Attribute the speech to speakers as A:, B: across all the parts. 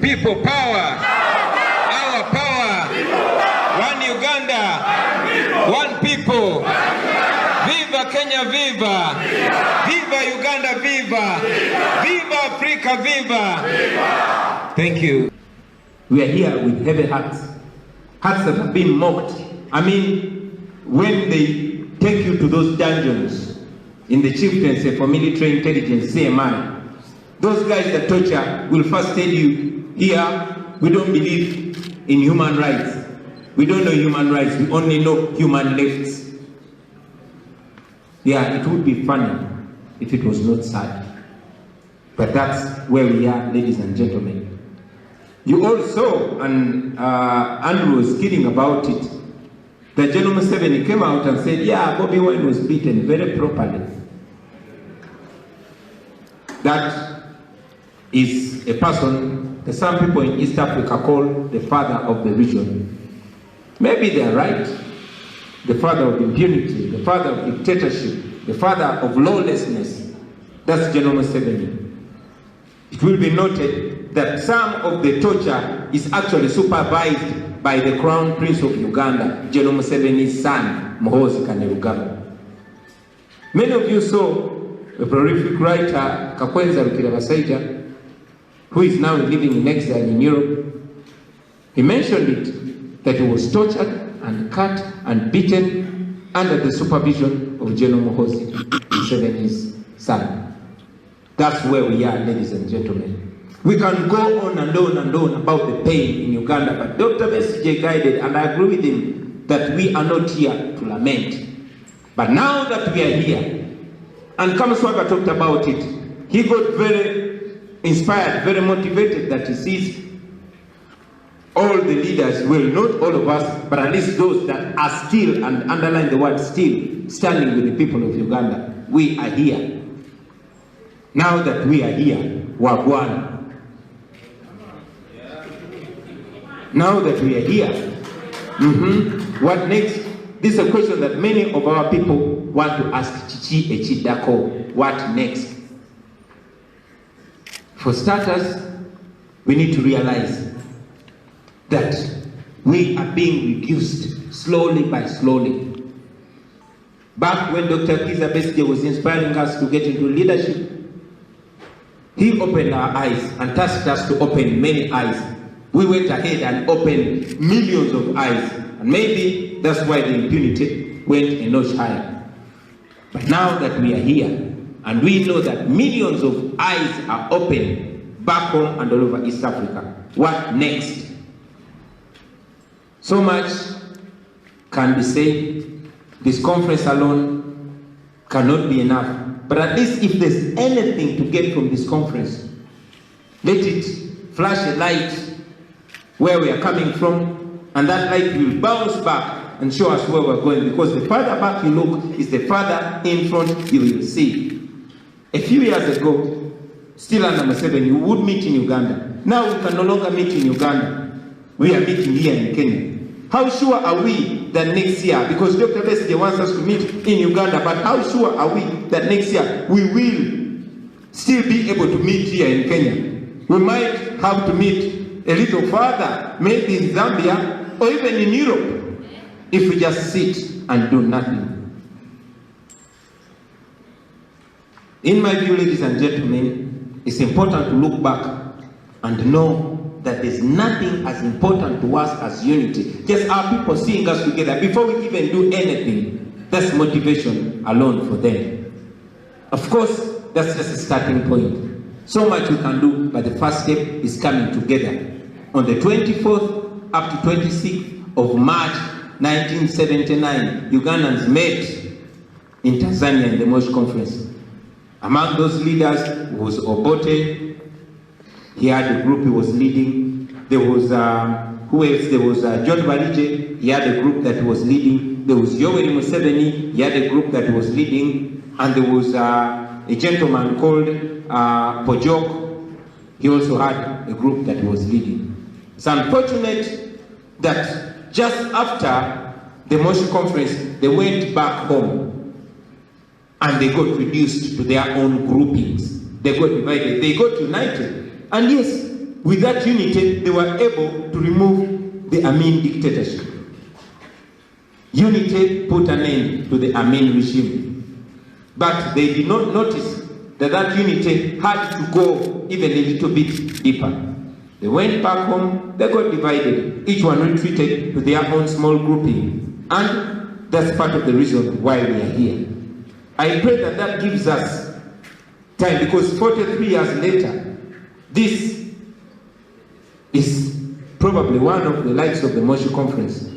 A: People power. Our power. One Uganda. One people. Viva Kenya, viva. Viva Uganda, viva. Viva Africa, viva. Thank you.
B: We are here with heavy hearts. Hearts that have been mocked. I mean, when they take you to those dungeons in the chieftaincy for military intelligence, CMI, those guys that torture will first tell you, here, we don't believe in human rights. We don't know human rights, we only know human lefts. Yeah, it would be funny if it was not sad. But that's where we are, ladies and gentlemen. You all saw, and Andrew was kidding about it, that General MUSEVENI came out and said, yeah, Bobi Wine was beaten very properly. That is a person that some people in East Africa call the father of the region. Maybe they're right. The father of impunity, the father of dictatorship, the father of lawlessness. That's General MUSEVENI. It will be noted that some of the torture is actually supervised by the Crown Prince of Uganda, General MUSEVENI's son, MUHOOZI. Many of you saw a prolific writer, Kakwenza Rukirabasaija, who is now living in exile in Europe. He mentioned it, that he was tortured and cut and beaten under the supervision of General MUHOOZI, MUSEVENI's son. That's where we are, ladies and gentlemen. We can go on and on and on about the pain in Uganda, but Dr. Besigye guided, and I agree with him, that we are not here to lament. But now that we are here, and Kamswaga talked about it, he got very inspired, very motivated that he sees all the leaders, well, not all of us, but at least those that are still, and underline the word still, standing with the people of Uganda. We are here. Now that we are here, Wagwan. Now that we are here, what next? This is a question that many of our people want to ask Chichi Echidako. What next? For starters, we need to realize that we are being reduced slowly by slowly. Back when Dr. Kizza Besigye was inspiring us to get into leadership, he opened our eyes and tasked us to open many eyes. We went ahead and opened millions of eyes, and maybe that's why the impunity went a notch higher. But now that we are here, and we know that millions of eyes are open back home and all over East Africa, what next? So much can be said. This conference alone cannot be enough. But at least if there's anything to get from this conference, let it flash a light where we are coming from, and that light will bounce back and show us where we're going, because the farther back you look is the farther in front you will see. A few years ago, still under MUSEVENI, we would meet in Uganda. Now we can no longer meet in Uganda. We are meeting here in Kenya. How sure are we that next year, because Dr. Besigye wants us to meet in Uganda, but how sure are we that next year we will still be able to meet here in Kenya? We might have to meet a little further, maybe in Zambia or even in Europe, if we just sit and do nothing. In my view, ladies and gentlemen, it's important to look back and know that there's nothing as important to us as unity. Just our people seeing us together before we even do anything. That's motivation alone for them. Of course, that's just a starting point. So much we can do, but the first step is coming together. On the 24th up to 26th of March 1979, Ugandans met in Tanzania in the Mosh Conference. Among those leaders was Obote. He had a group he was leading. There was, who else? There was John Barije. He had a group that he was leading. There was Yoweri Museveni. He had a group that he was leading. And there was a gentleman called Pojok. He also had a group that he was leading. It's unfortunate that just after the Moshi Conference, they went back home and they got reduced to their own groupings. They got divided. They got united. And yes, with that unity, they were able to remove the Amin dictatorship. Unity put an end to the Amin regime. But they did not notice that that unity had to go even a little bit deeper. They went back home, they got divided. Each one retreated to their own small grouping. And that's part of the reason why we are here. I pray that that gives us time, because 43 years later, this is probably one of the likes of the Moshi Conference.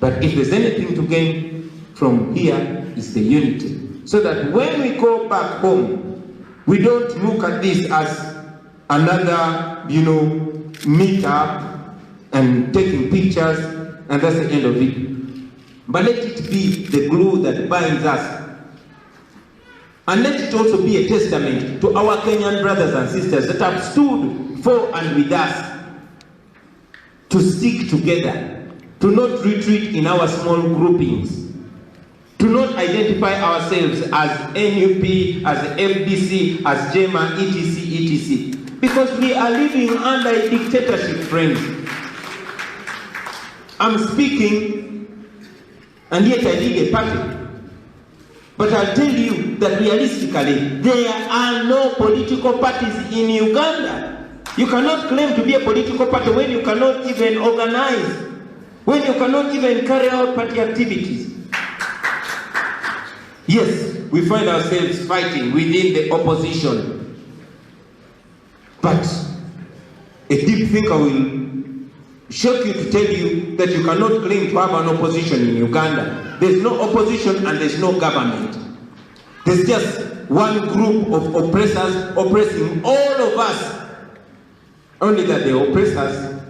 B: But if there's anything to gain from here, is the unity. So that when we go back home, we don't look at this as another, meetup and taking pictures, and that's the end of it. But let it be the glue that binds us. And let it also be a testament to our Kenyan brothers and sisters that have stood for and with us to stick together, to not retreat in our small groupings, to not identify ourselves as NUP, as FDC, as JEMA, etc., etc. Because we are living under a dictatorship, friends. I'm speaking, and yet I lead a party. But I'll tell you that realistically, there are no political parties in Uganda. You cannot claim to be a political party when you cannot even organize, when you cannot even carry out party activities. Yes, we find ourselves fighting within the opposition. But a deep thinker will shock you to tell you that you cannot claim to have an opposition in Uganda. There's no opposition and there's no government. There's just one group of oppressors oppressing all of us. Only that the oppressors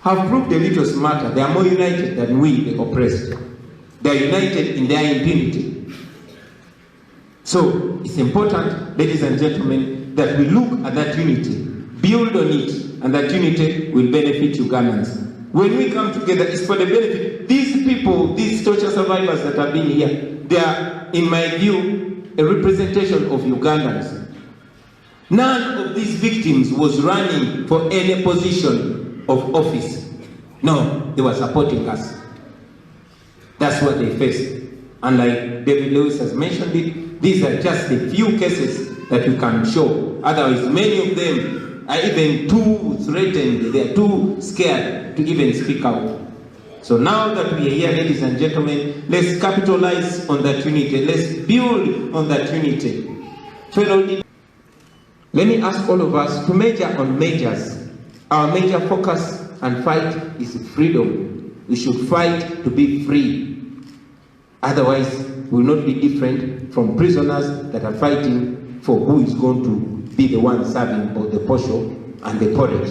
B: have proved a little smarter. They are more united than we, the oppressed. They are united in their impunity. So it's important, ladies and gentlemen, that we look at that unity, build on it, and that unity will benefit Ugandans. When we come together, it's for the benefit. These people, these torture survivors that have been here, they are, in my view, a representation of Ugandans. None of these victims was running for any position of office. No, they were supporting us. That's what they faced. And like David Lewis has mentioned it, these are just a few cases that we can show. Otherwise, many of them are even too threatened, they are too scared to even speak out. So now that we are here, ladies and gentlemen, let's capitalize on that unity. Let's build on that unity. Fellow, let me ask all of us to major on majors. Our major focus and fight is freedom. We should fight to be free. Otherwise, we will not be different from prisoners that are fighting for who is going to be the one serving both the posho and the porridge.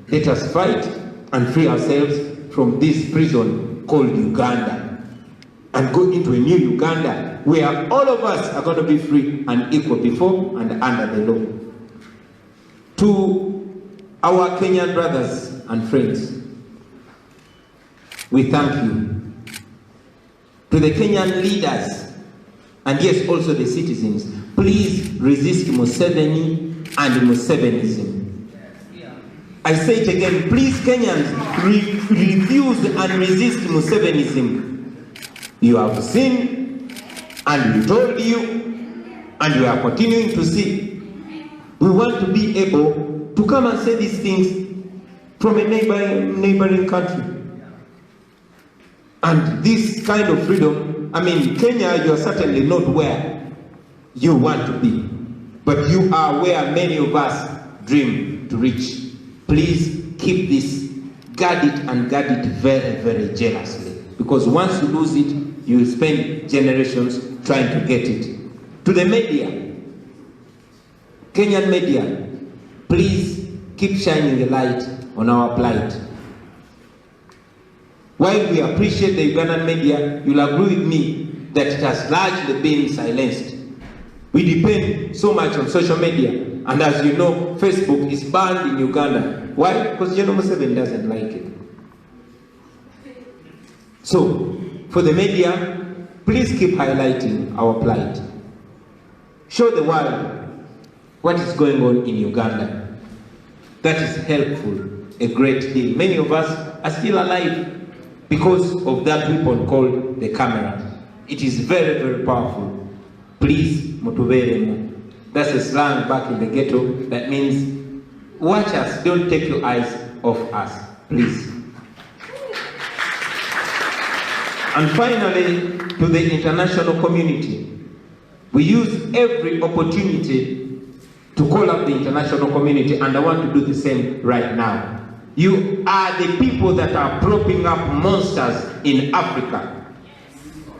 B: Let us fight and free ourselves from this prison called Uganda and go into a new Uganda where all of us are going to be free and equal before and under the law. To our Kenyan brothers and friends, we thank you. To the Kenyan leaders, and yes, also the citizens, please resist Museveni and Musevenism. I say it again, please Kenyans, refuse and resist Musevenism. You have seen, and we told you, and we are continuing to see. We want to be able to come and say these things from a neighboring country. And this kind of freedom, I mean, Kenya, you are certainly not where you want to be, but you are where many of us dream to reach. Please keep this, guard it and guard it very, very jealously, because once you lose it, you will spend generations trying to get it. To the media, Kenyan media, please keep shining a light on our plight. While we appreciate the Ugandan media, you'll agree with me that it has largely been silenced. We depend so much on social media, and as you know, Facebook is banned in Uganda. Why? Because General Museveni doesn't like it. So, for the media, please keep highlighting our plight. Show the world what is going on in Uganda. That is helpful a great deal. Many of us are still alive because of that weapon called the camera. It is very, very powerful. Please, mutuberemu. That's a slang back in the ghetto that means watch us, don't take your eyes off us, please. And finally, to the international community, we use every opportunity to call up the international community, and I want to do the same right now. You are the people that are propping up monsters in Africa.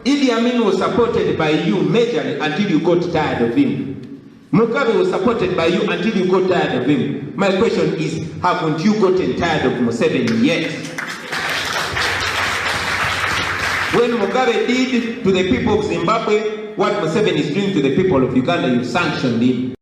B: Idi Amin was supported by you majorly until you got tired of him. Mugabe was supported by you until you got tired of him. My question is, haven't you gotten tired of Museveni yet? When Mugabe did to the people of Zimbabwe what Museveni is doing to the people of Uganda, you sanctioned him.